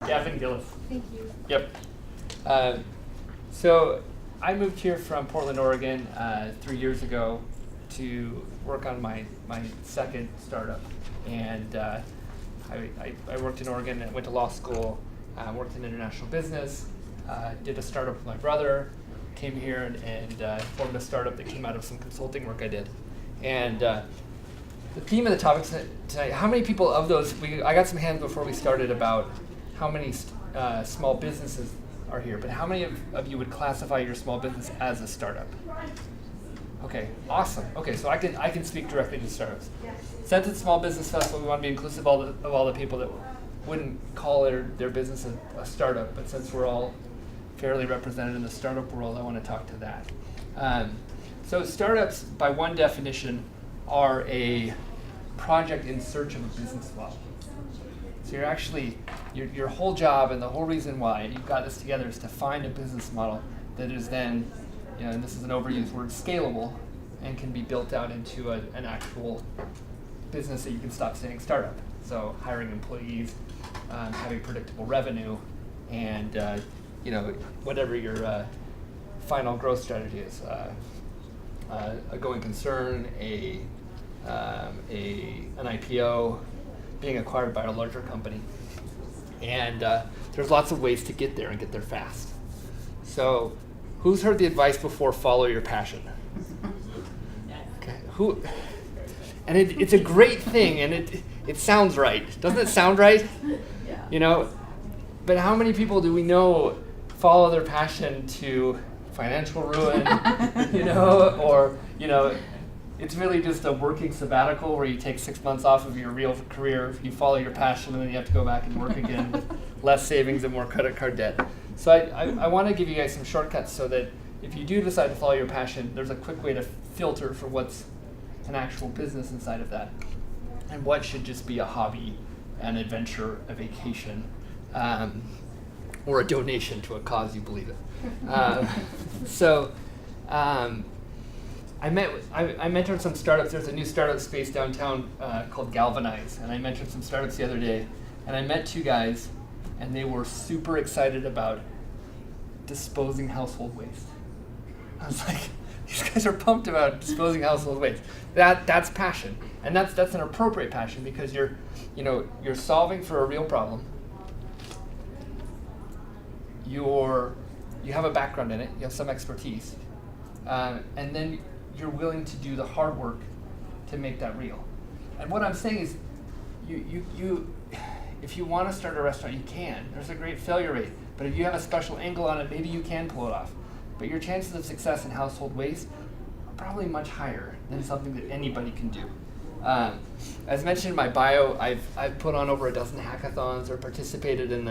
Gavin, Gillas. Thank you. Yep. So I moved here from Portland, Oregon 3 years ago to work on my second startup. And I worked in Oregon and went to law school, worked in international business, did a startup with my brother, came here and formed a startup that came out of some consulting work I did. And the theme of the topic tonight, how many people of those, I got some hands before we started about how many small businesses are here, but how many of you would classify your small business as a startup? Okay, awesome. Okay, so I can speak directly to startups. Since it's Small Business Festival, we want to be inclusive of all the people that wouldn't call their business a startup, but since we're all fairly represented in the startup world, I want to talk to that. So startups, by one definition, are a project in search of a business model. So you're actually, your whole job and the whole reason why you've got this together is to find a business model that is then, and this is an overused word, scalable, and can be built out into an actual business that you can stop saying startup. So hiring employees, having predictable revenue, and whatever your final growth strategy is. A going concern, an IPO, being acquired by a larger company. And there's lots of ways to get there and get there fast. So who's heard the advice before, follow your passion? Okay. And it's a great thing, and it sounds right. Doesn't it sound right? Yeah. But how many people do we know follow their passion to financial ruin, or it's really just a working sabbatical where you take 6 months off of your real career, you follow your passion, and then you have to go back and work again with less savings and more credit card debt. So I want to give you guys some shortcuts so that if you do decide to follow your passion, there's a quick way to filter for what's an actual business inside of that, and what should just be a hobby, an adventure, a vacation, or a donation to a cause you believe in. I mentored some startups. There's a new startup space downtown called Galvanize, and I mentored some startups the other day, and I met two guys, and they were super excited about disposing household waste. I was like, these guys are pumped about disposing household waste. That's passion, and that's an appropriate passion because you're solving for a real problem. You have a background in it, you have some expertise, and then you're willing to do the hard work to make that real. And what I'm saying is, if you want to start a restaurant, you can. There's a great failure rate, but if you have a special angle on it, maybe you can pull it off. But your chances of success in household waste are probably much higher than something that anybody can do. As mentioned in my bio, I've put on over a dozen hackathons or participated in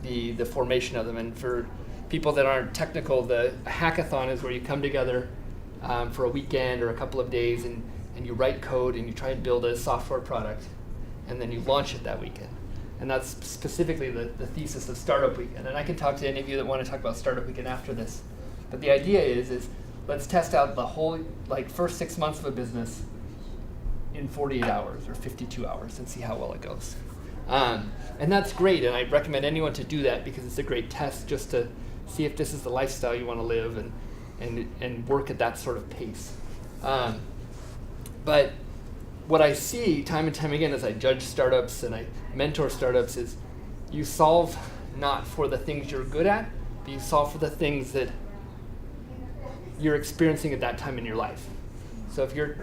the formation of them. And for people that aren't technical, a hackathon is where you come together for a weekend or a couple of days and you write code and you try and build a software product, and then you launch it that weekend. And that's specifically the thesis of Startup Weekend. And I can talk to any of you that want to talk about Startup Weekend after this. But the idea is let's test out the whole first 6 months of a business in 48 hours or 52 hours and see how well it goes. And that's great, and I recommend anyone to do that because it's a great test just to see if this is the lifestyle you want to live and work at that sort of pace. But what I see time and time again as I judge startups and I mentor startups is you solve not for the things you're good at, but you solve for the things that you're experiencing at that time in your life. So if you're,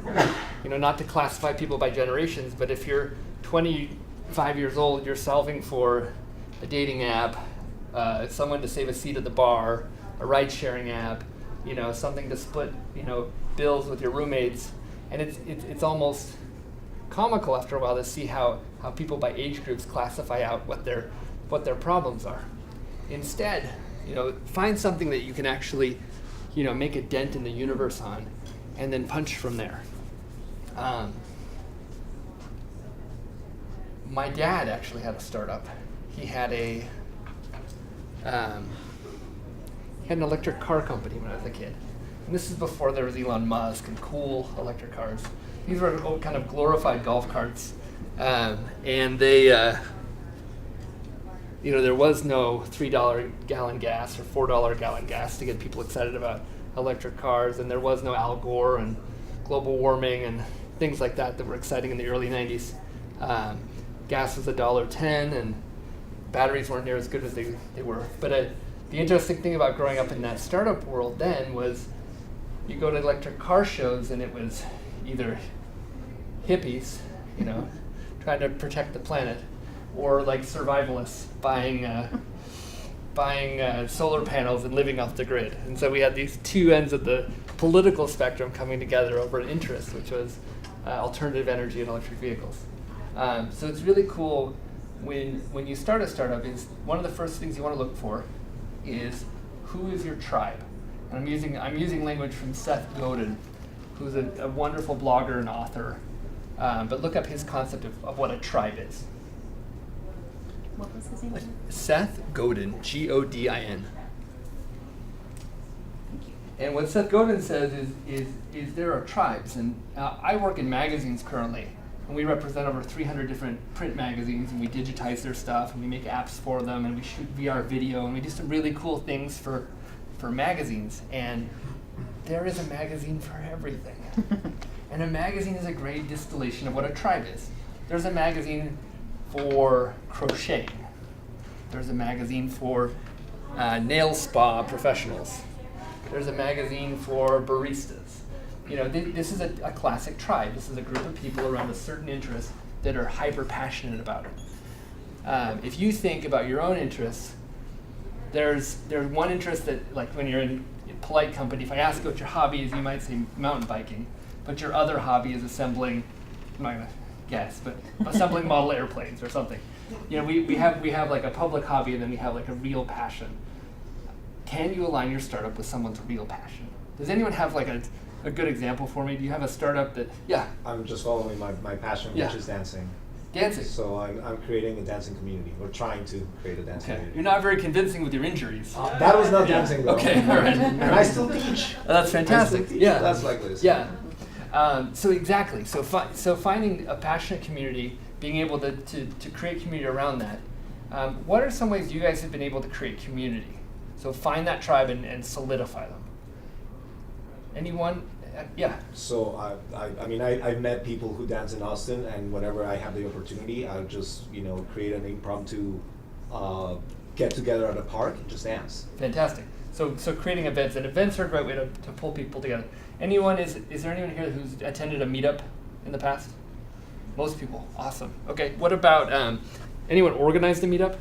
not to classify people by generations, but if you're 25 years old, you're solving for a dating app, someone to save a seat at the bar, a ride-sharing app, something to split, bills with your roommates, and it's almost comical after a while to see how people by age groups classify out what their problems are. Instead, find something that you can actually, make a dent in the universe on, and then punch from there. My dad actually had a startup. He had an electric car company when I was a kid. And this is before there was Elon Musk and cool electric cars. These were kind of glorified golf carts. And they there was no $3 gallon gas or $4 gallon gas to get people excited about electric cars, and there was no Al Gore and global warming and things like that were exciting in the early 90s. Gas was $1.10, and batteries weren't near as good as they were. But the interesting thing about growing up in that startup world then was you go to electric car shows, and it was either hippies, trying to protect the planet, or like survivalists buying solar panels and living off the grid. And so we had these two ends of the political spectrum coming together over an interest, which was alternative energy and electric vehicles. So it's really cool when you start a startup. Is one of the first things you want to look for is who is your tribe. And I'm using language from Seth Godin, who's a wonderful blogger and author. But look up his concept of what a tribe is. What was his name? Seth Godin, Godin. Thank you. And what Seth Godin says is there are tribes, and I work in magazines currently, and we represent over 300 different print magazines, and we digitize their stuff, and we make apps for them, and we shoot VR video, and we do some really cool things for magazines. And there is a magazine for everything. And a magazine is a great distillation of what a tribe is. There's a magazine for crocheting. There's a magazine for nail spa professionals. There's a magazine for baristas. This is a classic tribe. This is a group of people around a certain interest that are hyper passionate about it. If you think about your own interests, there's one interest that, like when you're in polite company, if I ask you what your hobby is, you might say mountain biking, but your other hobby is assembling, I'm not gonna guess, but assembling model airplanes or something. We have like a public hobby, and then we have like a real passion. Can you align your startup with someone's real passion? Does anyone have like a good example for me? Do you have a startup that, yeah? I'm just following my passion, which is dancing. Dancing. So I'm creating a dancing community. We're trying to create a dancing community. You're not very convincing with your injuries. That was not dancing though. Okay, all right. And I still teach. That's fantastic. Yeah. That's like this. Yeah. So exactly. So finding a passionate community, being able to create community around that. What are some ways you guys have been able to create community? So find that tribe and solidify them. Anyone? Yeah. So I've met people who dance in Austin, and whenever I have the opportunity, I'll just create an impromptu get together at a park and just dance. Fantastic. So creating events, and events are a great way to pull people together. Anyone is there anyone here who's attended a meetup in the past? Most people. Awesome. Okay. What about anyone organized a meetup?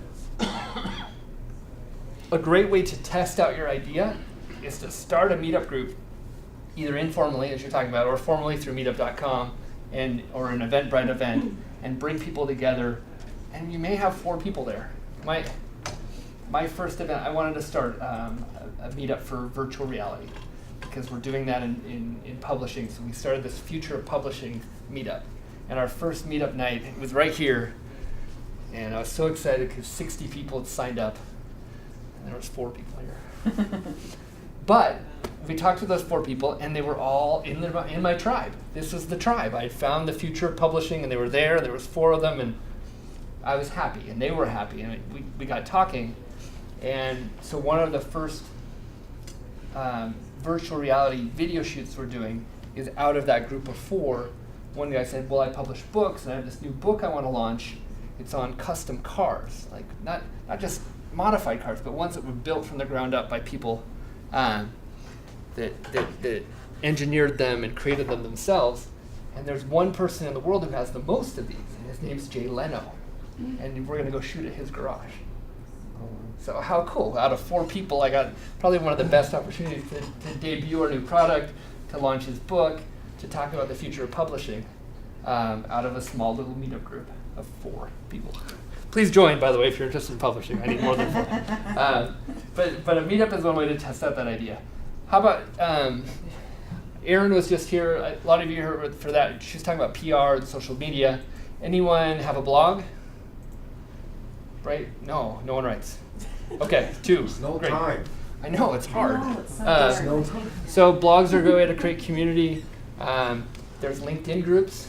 A great way to test out your idea is to start a meetup group, either informally, as you're talking about, or formally through meetup.com or an Eventbrite event, and bring people together. And you may have 4 people there. My first event, I wanted to start a meetup for virtual reality, because we're doing that in publishing. So we started this Future of Publishing meetup. And our first meetup night was right here. And I was so excited because 60 people had signed up. And there was 4 people here. But we talked to those 4 people, and they were all in my tribe. This was the tribe. I found the Future of Publishing, and they were there. There was 4 of them, and I was happy, and they were happy. And we got talking. And so one of the first virtual reality video shoots we're doing is out of that group of 4. One guy said, well, I publish books, and I have this new book I want to launch. It's on custom cars, like not just modified cars, but ones that were built from the ground up by people that engineered them and created them themselves. And there's one person in the world who has the most of these, and his name's Jay Leno. And we're going to go shoot at his garage. So how cool. Out of 4 people, I got probably one of the best opportunities to debut our new product, to launch his book, to talk about the future of publishing, out of a small little meetup group of 4 people. Please join, by the way, if you're interested in publishing. I need more than 4. But a meetup is one way to test out that idea. How about, Erin was just here. A lot of you heard for that. She's talking about PR and social media. Anyone have a blog? Right? No one writes. Okay, 2. There's no Great. time. I know, it's hard. No, it's so hard. No time. So blogs are a good way to create community. There's LinkedIn groups.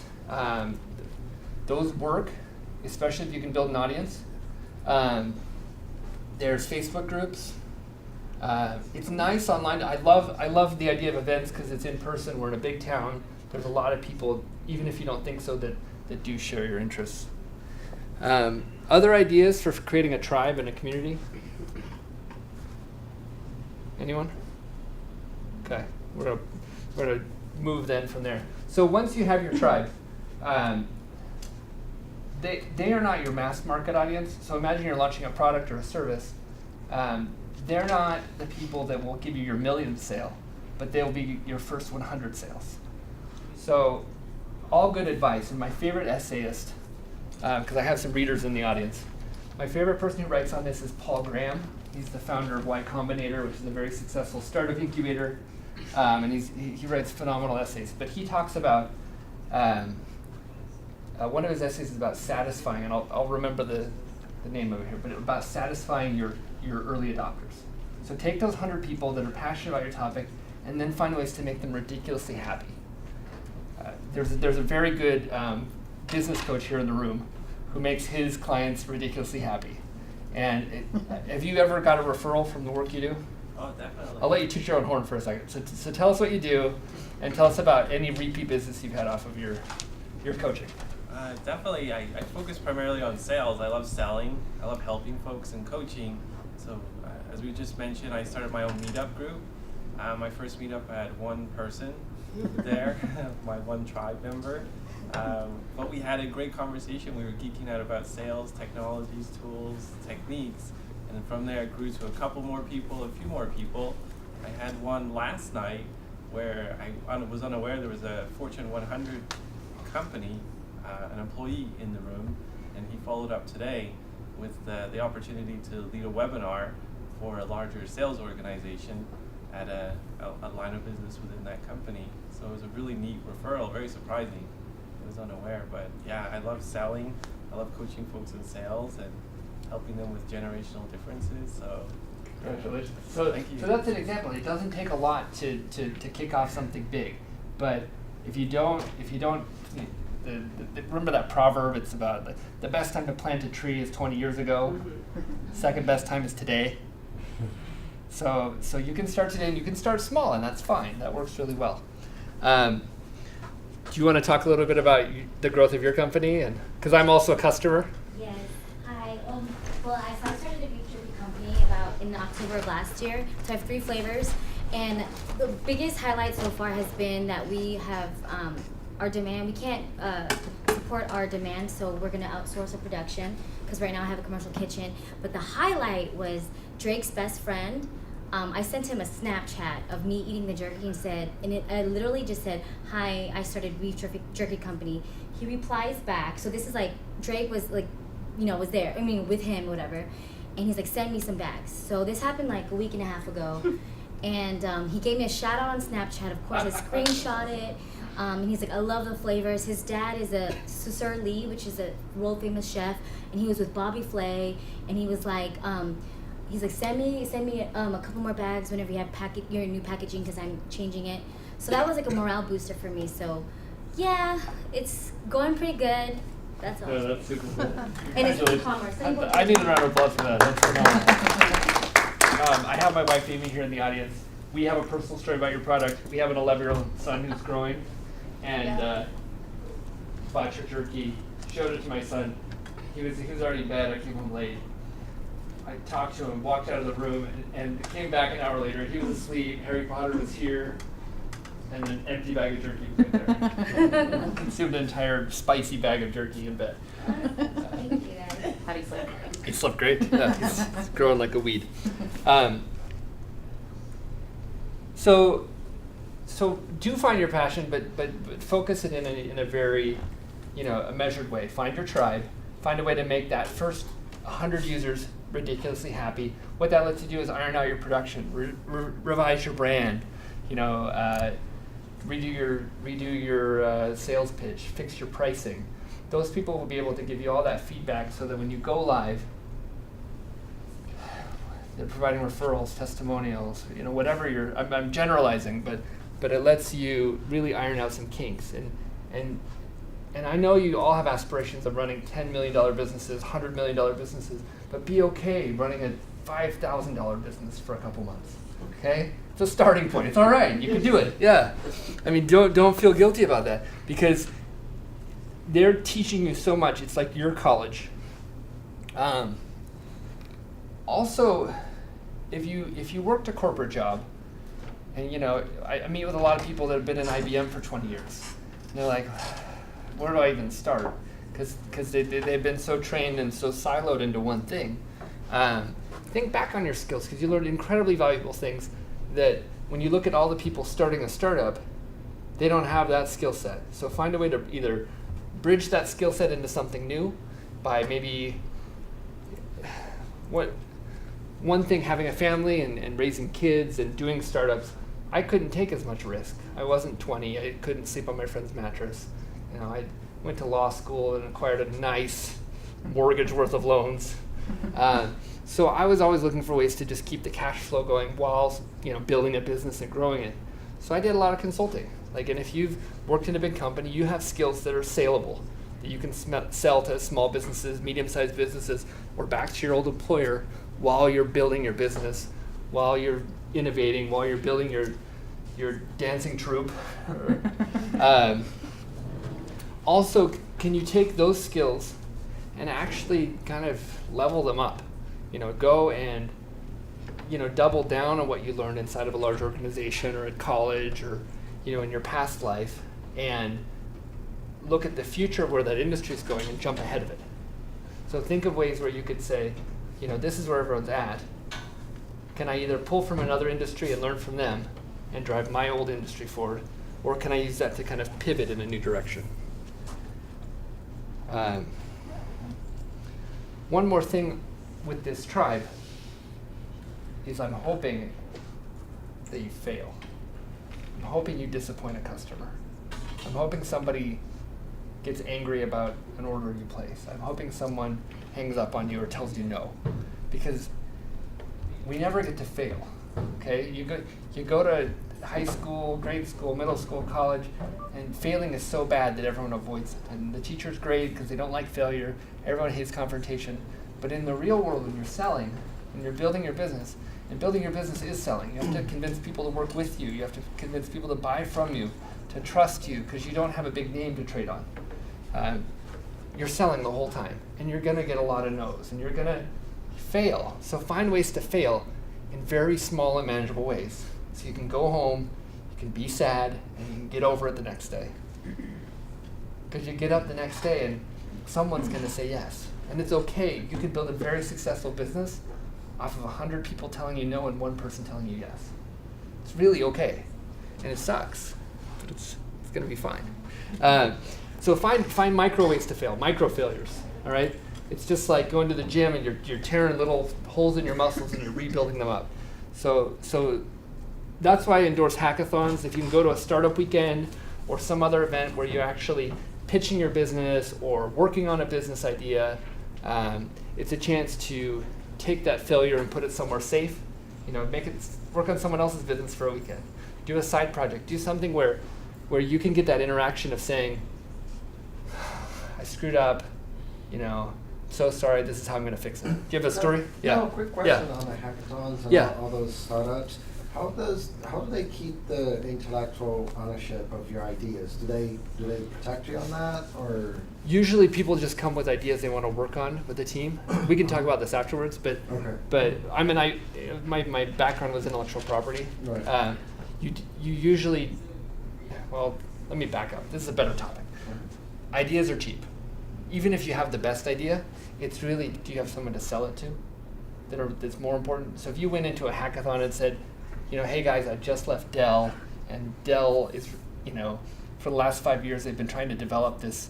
Those work, especially if you can build an audience. There's Facebook groups. It's nice online. I love the idea of events because it's in person. We're in a big town. There's a lot of people, even if you don't think so, that do share your interests. Other ideas for creating a tribe and a community? Anyone? Okay, we're gonna move then from there. So once you have your tribe, they are not your mass market audience. So imagine you're launching a product or a service. They're not the people that will give you your millionth sale, but they'll be your first 100 sales. So all good advice. And my favorite essayist, because I have some readers in the audience, my favorite person who writes on this is Paul Graham. He's the founder of Y Combinator, which is a very successful startup incubator, and he writes phenomenal essays. But he talks about, one of his essays is about satisfying, and I'll remember the name of it here, but about satisfying your early adopters. So take those 100 people that are passionate about your topic, and then find ways to make them ridiculously happy. There's a very good business coach here in the room who makes his clients ridiculously happy. And have you ever got a referral from the work you do? Oh, definitely. I'll let you toot your own horn for a second. So tell us what you do, and tell us about any repeat business you've had off of your coaching. Definitely, I focus primarily on sales. I love selling. I love helping folks and coaching. So as we just mentioned, I started my own Meetup group. My first Meetup, I had one person there, my one tribe member. But we had a great conversation. We were geeking out about sales, technologies, tools, techniques. And then from there, it grew to a couple more people, a few more people. I had one last night where I was unaware there was a Fortune 100 company, an employee in the room, and he followed up today with the opportunity to lead a webinar for a larger sales organization at a line of business within that company. So it was a really neat referral, very surprising. I was unaware, but yeah, I love selling. I love coaching folks in sales and helping them with generational differences. So Congratulations. So, thank you. So that's an example. It doesn't take a lot to kick off something big, but if you don't, remember that proverb? It's about the best time to plant a tree is 20 years ago. Second best time is today. So you can start today, and you can start small, and that's fine. That works really well. Do you want to talk a little bit about the growth of your company? And because I'm also a customer. Yes. Hi. Well, I started a beef jerky company in October of last year. So I have 3 flavors, and the biggest highlight so far has been that we have our demand. We can't support our demand, so we're going to outsource our production because right now I have a commercial kitchen. But the highlight was Drake's best friend. I sent him a Snapchat of me eating the jerky I literally just said, "Hi, I started beef jerky company." He replies back. So this is like Drake was was there. I mean, with him, whatever. And he's like, "Send me some bags." So this happened like a week and a half ago, and he gave me a shout out on Snapchat. Of course, I screenshot it. And he's like, "I love the flavors." His dad is a Sir Lee, which is a world famous chef, and he was with Bobby Flay, and he was like. He's like, send me a couple more bags whenever you have your new packaging because I'm changing it. So that was like a morale booster for me. So yeah, it's going pretty good. That's all. Yeah, that's super cool. And it's e-commerce. I need a round of applause for that. That's phenomenal. I have my wife Amy here in the audience. We have a personal story about your product. We have an 11-year-old son who's growing, and bought your jerky, showed it to my son. He was already in bed. I came home late. I talked to him, walked out of the room, and came back an hour later. He was asleep. Harry Potter was here, and an empty bag of jerky was right there. Consumed an entire spicy bag of jerky in bed. Thank you guys. How do you sleep? He slept great. Yeah, he's growing like a weed. So do find your passion, but focus it in a very, a measured way. Find your tribe. Find a way to make that first 100 users ridiculously happy. What that lets you do is iron out your production, revise your brand, redo your sales pitch, fix your pricing. Those people will be able to give you all that feedback so that when you go live, they're providing referrals, testimonials, whatever I'm generalizing, but it lets you really iron out some kinks. And And I know you all have aspirations of running $10 million businesses, $100 million businesses, but be okay running a $5,000 business for a couple months, okay? It's a starting point. It's all right. You can do it. Yeah. I mean, don't feel guilty about that, because they're teaching you so much. It's like your college. Also, if you worked a corporate job, and you know, I meet with a lot of people that have been in IBM for 20 years. And they're like, where do I even start? Because they've been so trained and so siloed into one thing. Think back on your skills, because you learned incredibly valuable things that when you look at all the people starting a startup, they don't have that skill set. So find a way to either bridge that skill set into something new by maybe one thing, having a family and raising kids and doing startups. I couldn't take as much risk. I wasn't 20. I couldn't sleep on my friend's mattress. You know, I went to law school and acquired a nice mortgage worth of loans. So I was always looking for ways to just keep the cash flow going while, you know, building a business and growing it. So I did a lot of consulting. Like, and if you've worked in a big company, you have skills that are saleable, that you can sell to small businesses, medium-sized businesses, or back to your old employer while you're building your business, while you're innovating, while you're building your dancing troupe. Also, can you take those skills and actually kind of level them up? You know, go and, you know, double down on what you learned inside of a large organization or at college or, you know, in your past life, and look at the future where that industry is going and jump ahead of it. So think of ways where you could say, you know, this is where everyone's at. Can I either pull from another industry and learn from them and drive my old industry forward, or can I use that to kind of pivot in a new direction? One more thing with this tribe is I'm hoping that you fail. I'm hoping you disappoint a customer. I'm hoping somebody gets angry about an order you place. I'm hoping someone hangs up on you or tells you no, because we never get to fail. Okay, you go to high school, grade school, middle school, college, and failing is so bad that everyone avoids it. And the teachers grade because they don't like failure. Everyone hates confrontation. But in the real world, when you're selling, when you're building your business, and building your business is selling, you have to convince people to work with you. You have to convince people to buy from you, to trust you, because you don't have a big name to trade on. You're selling the whole time, and you're going to get a lot of no's, and you're going to fail. So find ways to fail in very small and manageable ways. So you can go home, you can be sad, and you can get over it the next day. Because you get up the next day and someone's going to say yes. And it's okay. You can build a very successful business off of 100 people telling you no and one person telling you yes. It's really okay. And it sucks, but it's going to be fine. So find micro ways to fail, micro failures, all right? It's just like going to the gym and you're tearing little holes in your muscles and you're rebuilding them up. So that's why I endorse hackathons. If you can go to a startup weekend or some other event where you're actually pitching your business or working on a business idea, it's a chance to take that failure and put it somewhere safe. You know, work on someone else's business for a weekend. Do a side project. Do something where you can get that interaction of saying, I screwed up, you know, so sorry, this is how I'm going to fix it. Do you have a story? Yeah. No, quick question Yeah. on the hackathons and Yeah. all those startups. How do they keep the intellectual ownership of your ideas? Do they protect you on that, or? Usually people just come with ideas they want to work on with the team. We can talk about this afterwards, but Okay. but I mean, my background was intellectual property. Right. You usually, well, let me back up. This is a better topic. Ideas are cheap. Even if you have the best idea, it's really, do you have someone to sell it to that's more important? So if you went into a hackathon and said, you know, hey guys, I just left Dell, and Dell is, you know, for the last 5 years they've been trying to develop this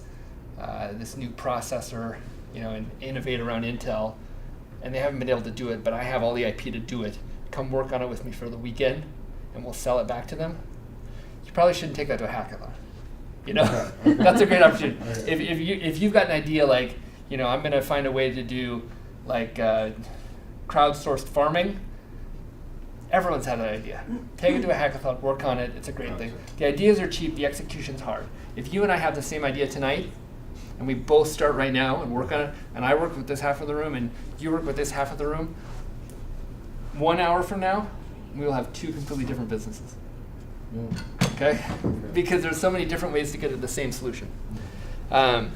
new processor, you know, and innovate around Intel, and they haven't been able to do it, but I have all the IP to do it. Come work on it with me for the weekend, and we'll sell it back to them. You probably shouldn't take that to a hackathon. You know, Okay. that's a great opportunity. Okay. If you've got an idea like, you know, I'm going to find a way to do like crowdsourced farming. Everyone's had an idea. Take it to a hackathon, work on it. It's a great thing. The ideas are cheap. The execution's hard. If you and I have the same idea tonight, and we both start right now and work on it, and I work with this half of the room and you work with this half of the room, 1 hour from now, we will have 2 completely different businesses. Okay? Because there's so many different ways to get to the same solution. So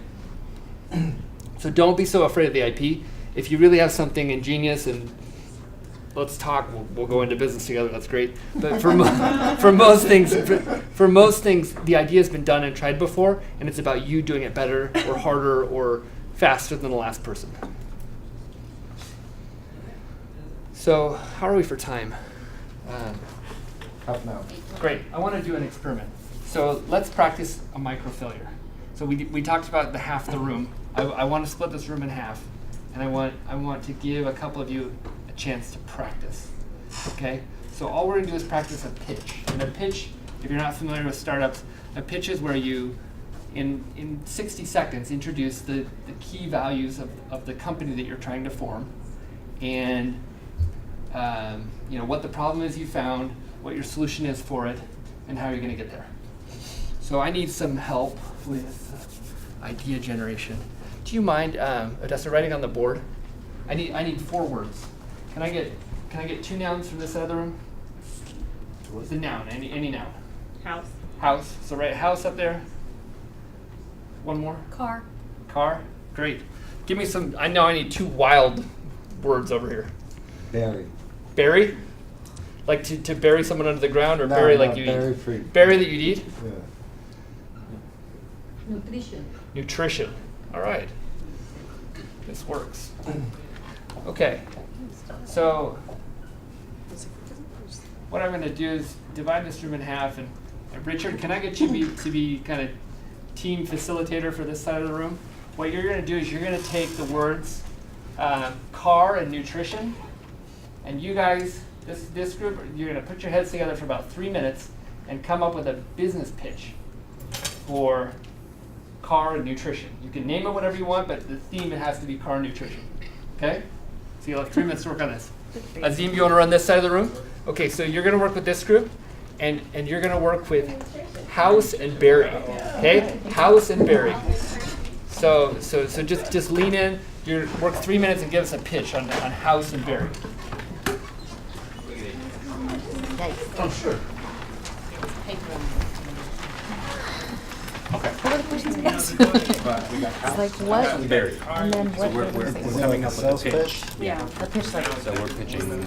don't be so afraid of the IP. If you really have something ingenious and let's talk, we'll go into business together, that's great. But for most things, the idea has been done and tried before, and it's about you doing it better or harder or faster than the last person. So how are we for time? Half an hour. Great. I want to do an experiment. So let's practice a micro failure. So we talked about the half the room. I want to split this room in half, and I want to give a couple of you a chance to practice. Okay? So all we're going to do is practice a pitch. And a pitch, if you're not familiar with startups, a pitch is where you, in 60 seconds, introduce the key values of the company that you're trying to form, and what the problem is you found, what your solution is for it, and how you're going to get there. So I need some help with idea generation. Do you mind, Odessa, writing on the board? I need 4 words. Can I get 2 nouns from this side of the room? What's a noun? Any noun? House. House. So write house up there. One more. Car. Car. Great. Give me some. I know I need 2 wild words over here. Berry. Bury? Like to bury someone under the ground, or No, bury no, like you bury eat? free. Bury that you'd eat? Yeah. Nutrition. Nutrition. All right. This works. Okay. So what I'm going to do is divide this room in half. And Richard, can I get you to be kind of team facilitator for this side of the room? What you're going to do is you're going to take the words car and nutrition, and you guys, this group, you're going to put your heads together for about 3 minutes and come up with a business pitch for car and nutrition. You can name it whatever you want, but the theme, it has to be car and nutrition. Okay? So you'll have 3 minutes to work on this. Azim, you want to run this side of the room? Okay, so you're going to work with this group, and you're going to work with house and berry. Okay? House and berry. So just lean in. You work 3 minutes and give us a pitch on house and berry. Oh, sure. Okay. What are the questions again? It's like what? Berry. And then what? We're coming up with a pitch. Yeah, the pitch like. So we're pitching. Can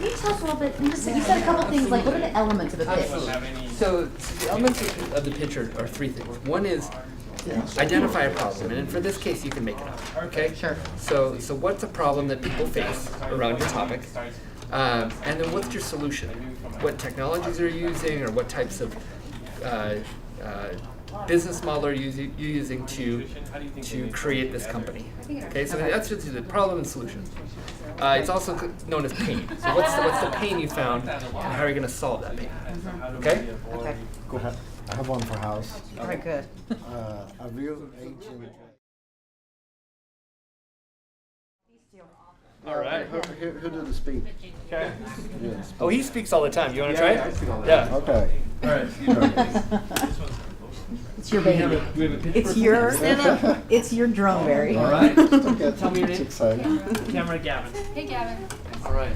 you tell us a little bit? You said a couple things. Like, what are the elements of a pitch? So the elements of the pitch are 3 things. One is identify a problem, and for this case, you can make it up. Okay. Sure. So what's a problem that people face around your topic, and then what's your solution? What technologies are you using, or what types of business model are you using to create this company? Okay. So that's just the problem and solution. It's also known as pain. So what's the pain you found, and how are you going to solve that pain? Okay. Okay. Go ahead. I have one for house. All right, good. A real agent. All right. Who did the speech? Okay. Yeah. Oh, he speaks all the time. You want to try it? Yeah. Okay. All right. It's your baby. We have a pitch It's person? your. It's your drone, Barry. All right. Tell me your It's name. exciting. Camera Gavin. Hey, Gavin. All right.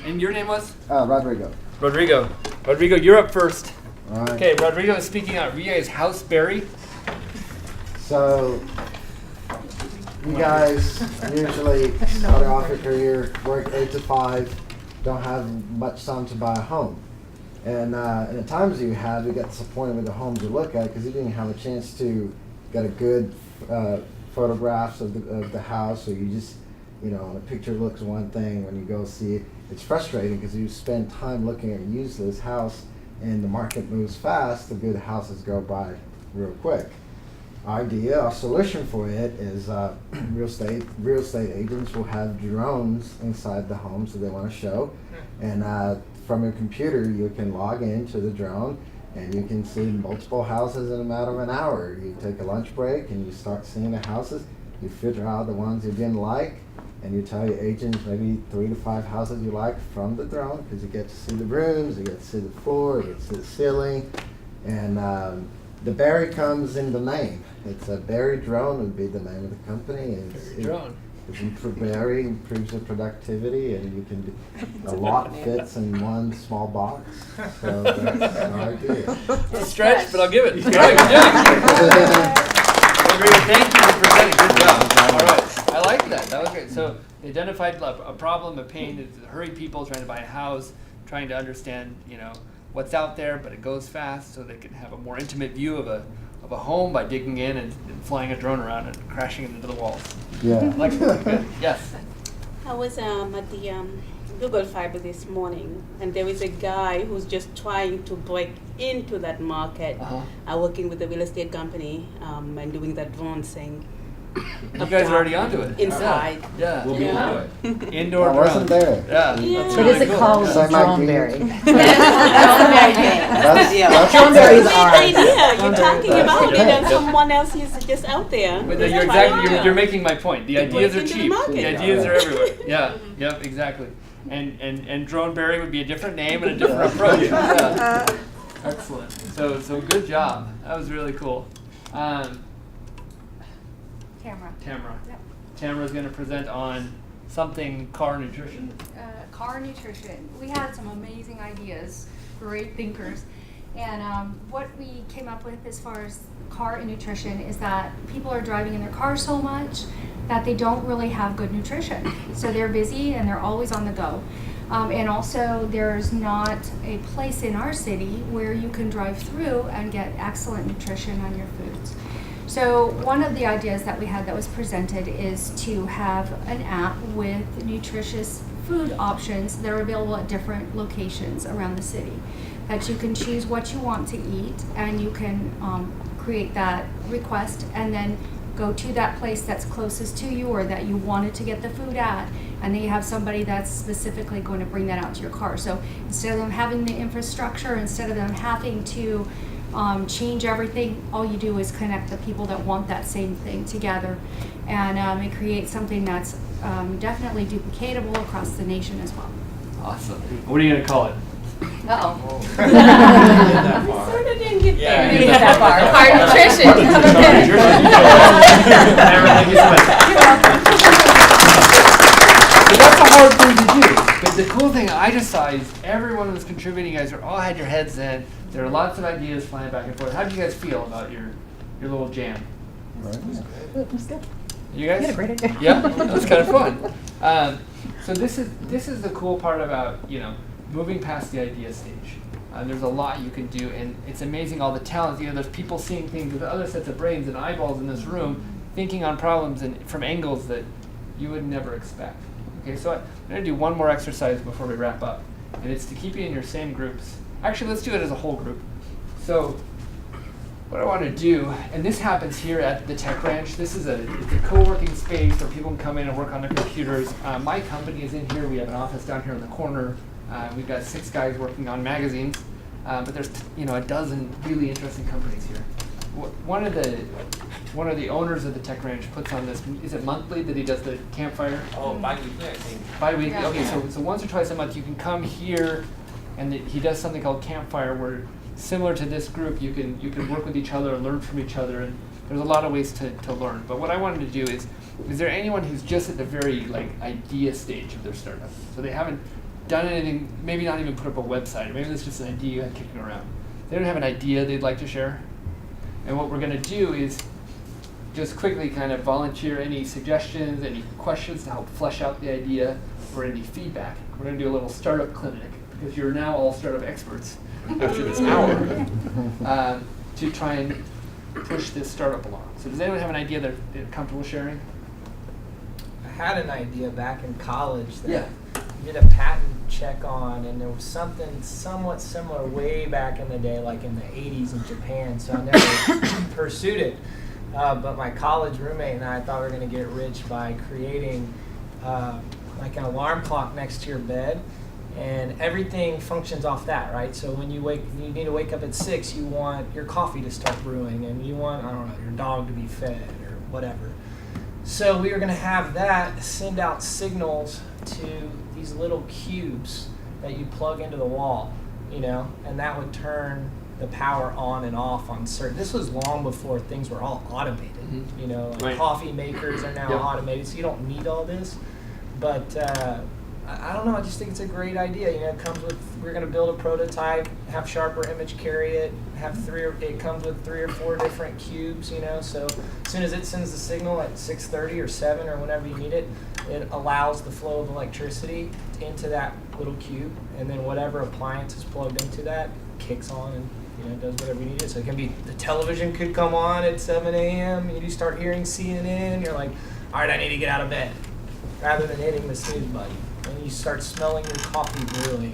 And your name was? Rodrigo. Rodrigo. Rodrigo, you're up first. All right. Okay, Rodrigo is speaking out. You guys house berry. So, you guys usually start off your career, work 8 to 5, don't have much time to buy a home. And in the times you have, you get disappointed with the homes you look at because you didn't have a chance to get a good photographs of the house, or you just, the picture looks one thing, when you go see it, it's frustrating because you spend time looking at a useless house and the market moves fast, the good houses go by real quick. Our solution for it is real estate agents will have drones inside the homes that they want to show, and from your computer you can log into the drone and you can see multiple houses in a matter of an hour. You take a lunch break and you start seeing the houses, you filter out the ones you didn't like, and you tell your agents maybe 3 to 5 houses you like from the drone, because you get to see the rooms, you get to see the floor, you get to see the ceiling, and the berry comes in the name. It's a berry drone would be the name of the company. Drone. Berry improves the productivity, and you can do a lot fits in one small box. So that's our idea. It's a stretch, but I'll give it. Good job. Thank you for presenting. Good job. All right. I like that. That was great. So they identified a problem, a pain, it's hurried people trying to buy a house, trying to understand, what's out there, but it goes fast, so they can have a more intimate view of a home by digging in and flying a drone around and crashing into the walls. Yeah. Like, good. Yes. I was at the Google Fiber this morning, and there is a guy who's just trying to break into that market, working with a real estate company and doing that drone thing. You guys are already onto it. Inside. Yeah. We'll be into it. Indoor I drone. wasn't there. Yeah. Yeah. That's What really is it cool. called? Yeah. Same idea. Droneberry. That's Droneberries Great are. idea. You're talking about it, and Yeah. someone else is just out there. But That's you're right. exactly you're making my point. The ideas are into the cheap. market. The ideas are everywhere. Yeah. Yep. Exactly. And Droneberry would be a different name and a different approach. Yeah. Excellent. So good job. That was really cool. Tamara. Yep. Tamara's going to present on something car nutrition. Car nutrition. We had some amazing ideas, great thinkers. And what we came up with as far as car and nutrition is that people are driving in their cars so much that they don't really have good nutrition. So they're busy and they're always on the go. And also there's not a place in our city where you can drive through and get excellent nutrition on your foods. So one of the ideas that we had that was presented is to have an app with nutritious food options that are available at different locations around the city. That you can choose what you want to eat, and you can create that request and then go to that place that's closest to you or that you wanted to get the food at, and then you have somebody that's specifically going to bring that out to your car. So instead of them having the infrastructure, instead of them having to change everything, all you do is connect the people that want that same thing together, and it creates something that's definitely duplicatable across the nation as well. Awesome. What are you going to call it? Uh-oh. We sort of didn't get Yeah, there. you Didn't get that far. Car nutrition. How about that? But that's a hard thing to do. But the cool thing I just saw is everyone was contributing. You guys all had your heads in. There are lots of ideas flying back and forth. How do you guys feel about your little jam? It was good. You guys? You had a great idea. Yeah, that was kind of fun. So this is the cool part about moving past the idea stage. There's a lot you can do, and it's amazing all the talents. There's people seeing things with other sets of brains and eyeballs in this room, thinking on problems and from angles that you would never expect. Okay, so I'm going to do one more exercise before we wrap up, and it's to keep you in your same groups. Actually, let's do it as a whole group. So what I want to do, and this happens here at the Tech Ranch. It's a co-working space where people can come in and work on their computers. My company is in here. We have an office down here in the corner. We've got 6 guys working on magazines, but there's a dozen really interesting companies here. One of the owners of the Tech Ranch puts on this. Is it monthly that he does the campfire? Oh, bi-weekly, I think. Bi-weekly. Yeah. Okay, so once or twice a month you can come here, and he does something called Campfire, where similar to this group, you can work with each other and learn from each other, and there's a lot of ways to learn. But what I wanted to do is there anyone who's just at the very idea stage of their startup? So they haven't done anything, maybe not even put up a website, or maybe it's just an idea you had kicking around. They don't have an idea they'd like to share. And what we're going to do is just quickly kind of volunteer any suggestions, any questions to help flesh out the idea, or any feedback. We're going to do a little startup clinic, because you're now all startup experts after this hour, to try and push this startup along. So does anyone have an idea they're comfortable sharing? I had an idea back in college that Yeah. I did a patent check on, and there was something somewhat similar way back in the day, like in the 80s in Japan, so I never pursued it. But my college roommate and I thought we were going to get rich by creating like an alarm clock next to your bed, and everything functions off that, right? So when you need to wake up at 6, you want your coffee to start brewing, and you want, I don't know, your dog to be fed or whatever. So we were going to have that send out signals to these little cubes that you plug into the wall, and that would turn the power on and off on certain. This was long before things were all automated. You know, like Right. coffee makers are now Yep. automated, so you don't need all this. But I don't know. I just think it's a great idea. You know, it comes with, we're going to build a prototype, have Sharper Image carry it, it comes with 3 or 4 different cubes. You know, so as soon as it sends the signal at 6:30 or 7 or whenever you need it, it allows the flow of electricity into that little cube, and then whatever appliance is plugged into that kicks on and, you know, does whatever you need it. So it can be, the television could come on at 7 a.m. and you start hearing CNN. You're like, all right, I need to get out of bed, rather than hitting the snooze button. And you start smelling your coffee brewing.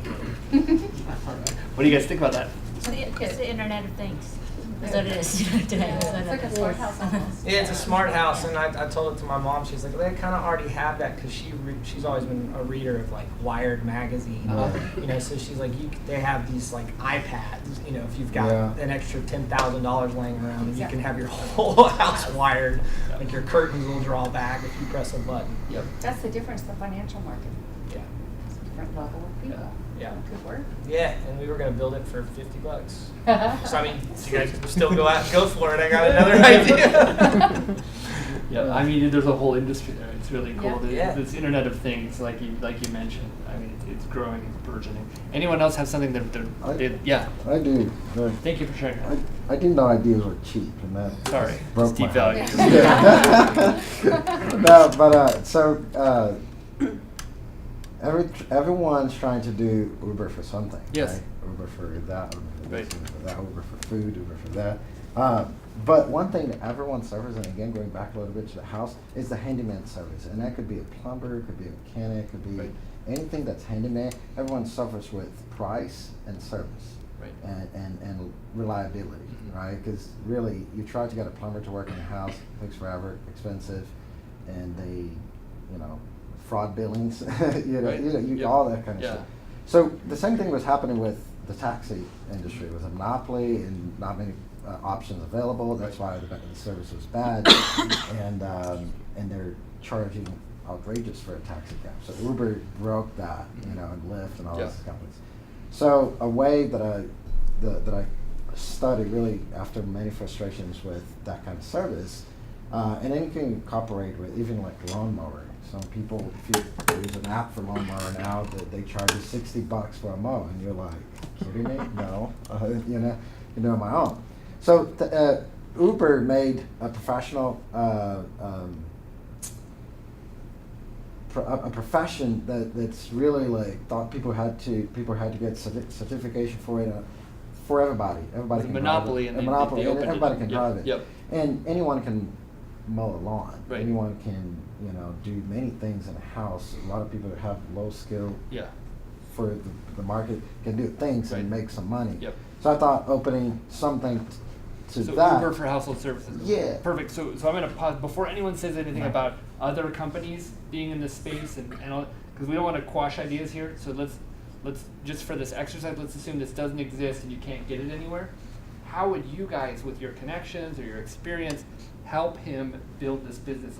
What do you guys think about that? It's the Internet of Things. That's what it is today. It's like a smart house almost. Yeah, it's a smart house, and I told it to my mom. She's like, they kind of already have that because she's always been a reader of like Wired magazine, you know. So she's like, they have these like iPads, you know, if you've got an extra $10,000 laying around, and you can have your whole house wired, like your curtains will draw back if you press a button. Yep. That's the difference, the financial market. Yeah. It's a different level of people. Yeah. It could work. Yeah, and we were gonna build it for $50. So I mean, if you guys still go out and go for it, I got another idea. Yeah, I mean, there's a whole industry there. It's really cool. Yeah. This Internet of Things, like you mentioned. I mean, it's growing, it's burgeoning. Anyone else have something yeah. I do. Thank you for sharing. I didn't know ideas were cheap, and that Sorry, broke just my heart. devalued. No, but so everyone's trying to do Uber for something. Yes. Right? Uber for that, Uber for this, Right. Uber for that, Uber for food, Uber for that. But one thing that everyone suffers, and again going back a little bit to the house, is the handyman service, and that could be a plumber, could be a mechanic, could be anything that's handyman. Everyone suffers with price and service, Right. and reliability, right? Because really, you try to get a plumber to work in a house, takes forever, expensive, and they, you know, fraud billings, all that kind of stuff. So the same thing was happening with the taxi industry. It was a monopoly and not many options available. That's why the service was bad, and they're charging outrageous for a taxi cab. So Uber broke that, you know, and Lyft and all those companies. So a way that I studied really after many frustrations with that kind of service, and then you can incorporate with even like lawnmower. Some people, if you use an app for lawnmower now, they charge you $60 for a mow, and you're like, kidding me? No, you know my own. So Uber made a professional, a profession that's really like thought people had to get certification for it for everybody. Everybody can monopoly drive it. and A monopoly, they and opened everybody it. can Yep. drive it. Yep. And anyone can mow a lawn. Right. Anyone can, you know, do many things in a house. A lot of people that have low skill for the market can do things and make some money. Yep. So I thought opening something to So that. Uber for household services. Yeah. Perfect. So I'm going to pause before anyone says anything about other companies being in this space and because we don't want to quash ideas here. So let's just for this exercise, let's assume this doesn't exist and you can't get it anywhere. How would you guys, with your connections or your experience, help him build this business?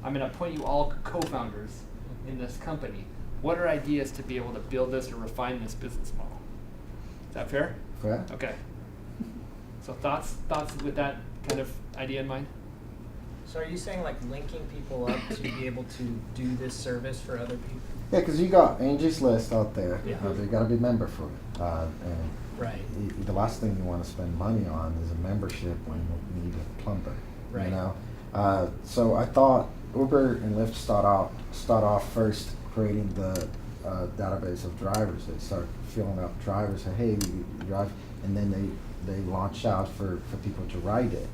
I'm going to appoint you all co-founders in this company. What are ideas to be able to build this or refine this business model? Is that fair? Fair. Okay. So thoughts with that kind of idea in mind? So are you saying like linking people up to be able to do this service for other people? Yeah, because you got Angie's List out there. Yeah. You got to be a member for it. And Right. the last thing you want to spend money on is a membership when you need a plumber. Right. You know. So I thought Uber and Lyft start off first creating the database of drivers. They start filling up drivers. Say, hey, you drive, and then they launch out for people to ride it.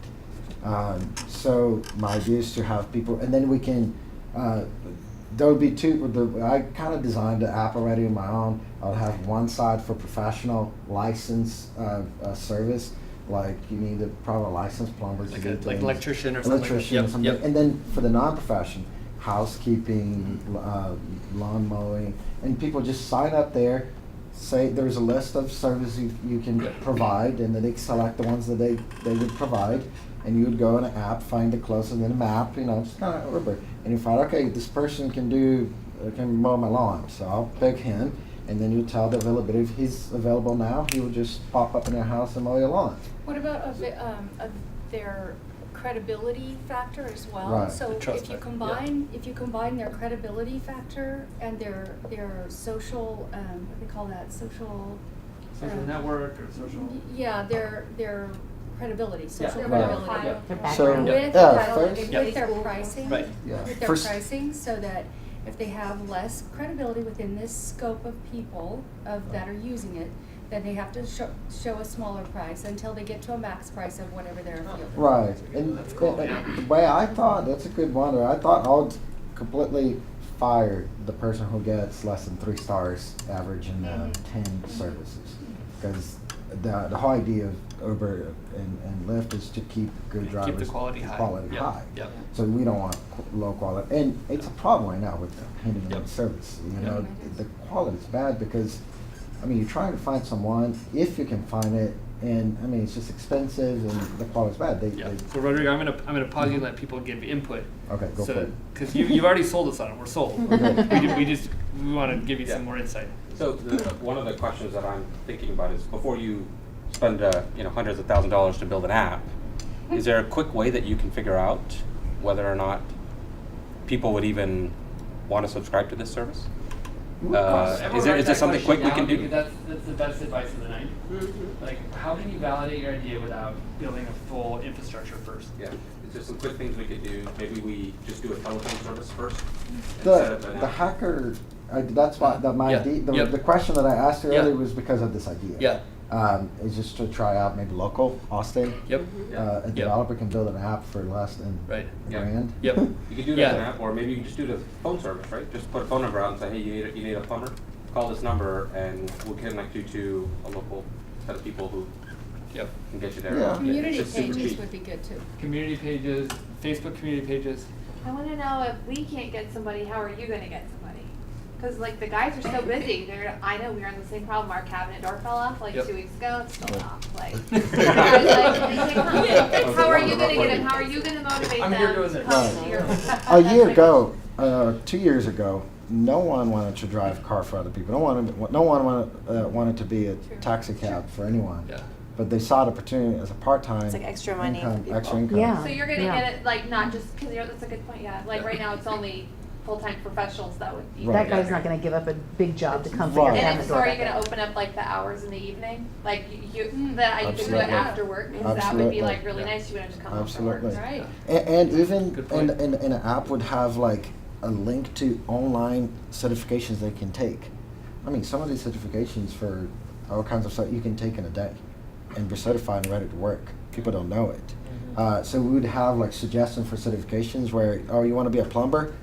So my idea is to have people, and then we can. There would be two. I kind of designed the app already on my own. I'll have one side for professional license service, like you need a proper licensed plumber to do like things. electrician or something. Electrician or something. Yep. And then for the non-profession, housekeeping, lawn mowing, and people just sign up there. Say there's a list of services you can provide, and then they select the ones that they would provide, and you would go in an app, find the closest in a map, you know, it's kind of Uber, and you find, okay, this person can mow my lawn, so I'll pick him, and then you tell the availability. If he's available now, he would just pop up in your house and mow your lawn. What about their credibility factor as well? Right. So The trust if you factor, combine their credibility factor and their social what do they call that, social network or social. Yeah, their credibility, social Right. credibility. Their So, background. With, first, with their pricing, Right. Yeah. with their First- pricing, so that if they have less credibility within this scope of people that are using it, then they have to show a smaller price until they get to a max price of whatever they're fielding. Right, and That's cool, and yeah. the way I thought, that's a good one. I thought I would completely fire the person who gets less than 3 stars average in 10 services, because the whole idea of Uber and Lyft is to keep good drivers, Keep the quality high. Yep. high. Yep. So we don't want low quality, and it's a problem right now with the Handyman Yep. Service. You know, Yep. the quality is bad because, I mean, you're trying to find someone, if you can find it, and I mean, it's just expensive and the quality's bad. Yeah. So Rodrigo, I'm gonna pause you and let people give input. Okay, go for it. Because you've already sold us on it. We're sold. Okay. we want to give you Yeah. some more insight. So one of the questions that I'm thinking about is before you spend hundreds of $1,000s to build an app, is there a quick way that you can figure out whether or not people would even want to subscribe to this service? Is there something quick we can do? That's the best advice of the night. Like, how can you validate your idea without building a full infrastructure first? Yeah, it's just some quick things we could do. Maybe we just do a telephone service first instead The of an the app. hacker, that's why my Yeah. idea, Yep. the question that I asked Yeah. earlier was because of this idea. Yeah. Is just to try out maybe local Austin. Yep. A Yep. developer can build an app for less than Right. a Yeah. grand. Yep. You could do it Yeah. as an app, or maybe you can just do the phone service, right? Just put a phone number out and say, hey, you need a plumber? Call this number and we'll connect you to a local set of people who Yep. can get you there. Yeah. Community It's super pages cheap. would be good too. Community pages, Facebook community pages. I want to know if we can't get somebody, how are you going to get somebody? Because like the guys are so busy. I know we were in the same problem. Our cabinet door fell off like Yep. 2 weeks ago. It's still off. Like, how are you going to get them? How are you going to motivate I'm them here doing to this. come to your? A year ago, 2 years ago, no one wanted to drive a car for other people. No one wanted to be a taxi cab for anyone. Yeah. But they saw the opportunity as a part-time. It's like extra money for income, people. extra income. Yeah. So you're going to Yeah. get it like not just because that's a good point. Yeah. Like right now it's only full-time professionals that would be. Right. That guy's not gonna give up a big job to come for your Right. And cabinet if so, door. are you going to open up like the hours in the evening, like that I could do it Absolutely. after work? Because that would be Absolutely. like really nice. You wouldn't just come home from work. Absolutely. Right. And even Good point. in an app would have like a link to online certifications they can take. I mean, some of these certifications for all kinds of stuff you can take in a day and be certified and ready to work. People don't know it. So we would have like suggestions for certifications where, oh, you want to be a plumber?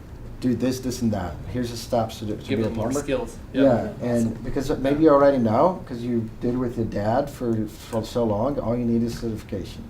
Do this, this, and that. Here's the steps to Give be a them more plumber. skills. Yeah, and because maybe you already know, because you did it with your dad for so long, all you need is certification.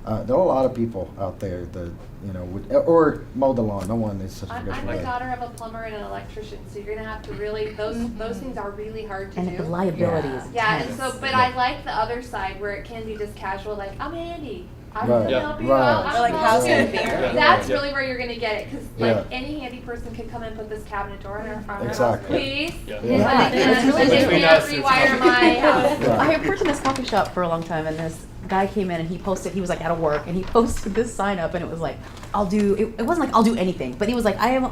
There are a lot of people out there that, would, or mow the lawn, no one needs certification. I'm a really. daughter of a plumber and an electrician, so you're gonna have to really those things are really hard to And do. the liability is Yeah, and intense. so but I like the other side where it can be just casual, like I'm Andy. I'm Right. gonna Yeah. help you Right. out. Or like house good. and beer. Yeah. That's Yeah. really where you're gonna get it, because Yeah. like any handy person could come and put this cabinet door in our house, Exactly. please. Yeah. Yeah. Yeah, it's really And they Between can't us, it's rewire complicated. my house. Right. I had worked in this coffee shop for a long time, and this guy came in and he posted, he was like out of work, and he posted this sign up, and it was like, it wasn't like I'll do anything, but he was like, I'm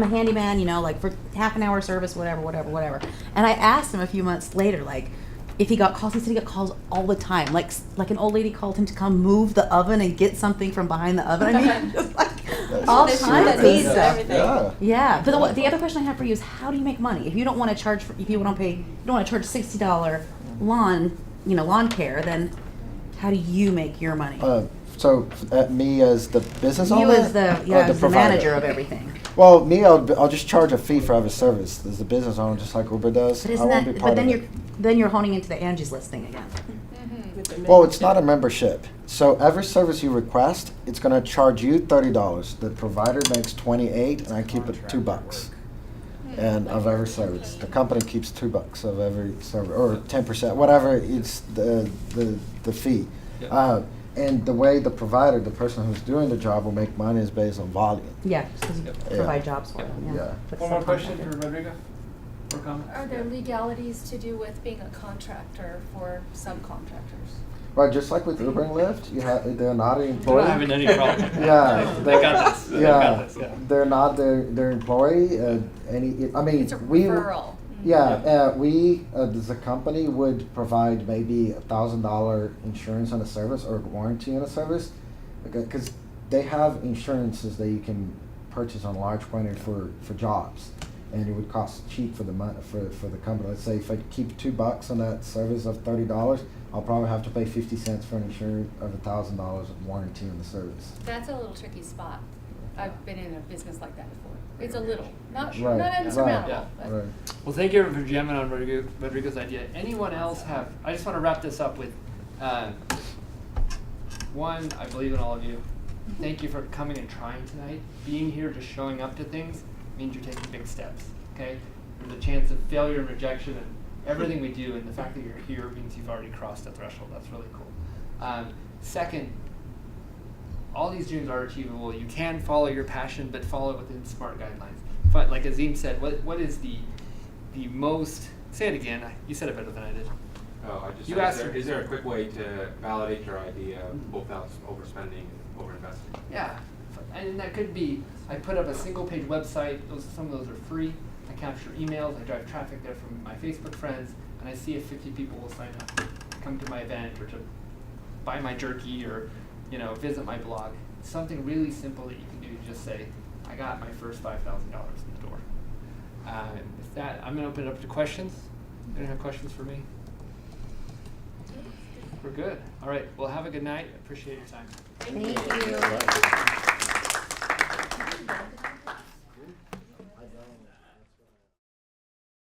a handyman, like for half an hour service, whatever. And I asked him a few months later, like, if he got calls. He said he got calls all the time. Like an old lady called him to come move the oven and get something from behind the oven. I mean, just like all There's kinds that of needs stuff. everything. Yeah. Yeah, but the other question I have for you is, how do you make money if you don't want to charge if you don't want to charge $60 lawn care? Then how do you make your money? So me as the business owner? You as or the provider? manager of everything. Well, me, I'll just charge a fee for every service. As the business owner, just like Uber does. But I isn't won't that? be part But then of it. you're honing into the Angie's List thing again. Well, it's not a membership. So every service you request, it's going to charge you $30. The provider makes $28, and I keep it $2. And of every service, the company keeps $2 of every service, or 10%, whatever. It's the fee. Yeah. And the way the provider, the person who's doing the job, will make money is based on volume. Yeah, because you Yep. provide jobs for them. Yeah. Yeah. With One more question subcontractor. for Rodrigo. work on it. Are there legalities to do with being a contractor for subcontractors? Right, just like with Uber and Lyft, they're not an We're employee. not having any problem. Yeah, They got this. They Yeah, got this, yeah. they're not their employee. I mean, It's a we. referral. Yeah, we as a company would provide maybe $1,000 insurance on a service or warranty on a service, because they have insurances that you can purchase on large quantity for jobs, and it would cost cheap for the for the company. Let's say if I keep $2 on that service of $30, I'll probably have to pay 50 cents for an insurance of $1,000 warranty on the service. That's a little tricky spot. I've been in a business like that before. It's a little, not Right, not insurmountable. right, but Right. Well, thank you for jamming on Rodrigo's idea. Anyone else have, I just want to wrap this up with, one, I believe in all of you. Thank you for coming and trying tonight. Being here, just showing up to things means you're taking big steps, okay? There's a chance of failure and rejection and everything we do, and the fact that you're here means you've already crossed a threshold. That's really cool. Second, all these dreams are achievable. You can follow your passion, but follow it within smart guidelines. But like Azim said, what is the most, say it again, you said it better than I did. Oh, I just You said, asked is there a quick way to validate your idea without overspending and overinvesting? Yeah, and that could be, I put up a single page website, some of those are free. I capture emails, I drive traffic there from my Facebook friends, and I see if 50 people will sign up to come to my event or to buy my jerky or visit my blog. Something really simple that you can do, just say, I got my first $5,000 in the door. With that, I'm going to open it up to questions. Anyone have questions for me? We're good. All right, well, have a good night. Appreciate your time. Thank you.